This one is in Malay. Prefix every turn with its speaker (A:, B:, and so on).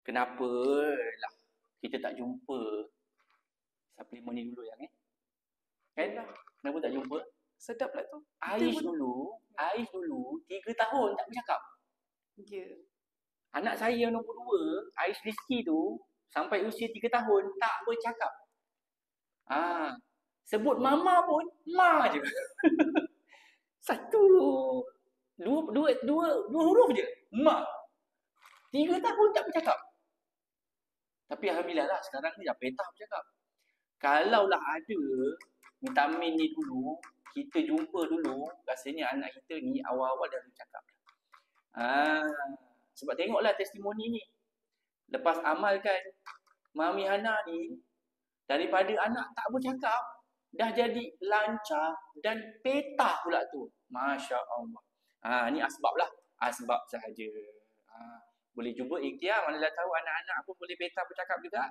A: Kenapa lah kita tak jumpa suplemen ni dulu yang kan? Kenapa tak jumpa?
B: Sedap lah tu.
A: Aish dulu 3 tahun tak bercakap.
B: Ya.
A: Anak saya nombor 2, Aish Rizky tu, sampai usia 3 tahun tak bercakap. Sebut mama pun ma je. Dua huruf je. Ma. 3 tahun tak bercakap. Tapi alhamdulillah lah sekarang ni dah petah bercakap. Kalaulah ada vitamin ni dulu, kita jumpa dulu, rasanya anak kita ni awal-awal dah bercakap. Sebab tengoklah testimoni ni. Lepas amalkan Mami Hana ni, daripada anak tak bercakap, dah jadi lancar dan petah pula tu. Masya Allah. Ni asbab lah. Asbab sahaja. Boleh cuba ikhtiar, mana dah tahu anak-anak pun boleh petah bercakap juga.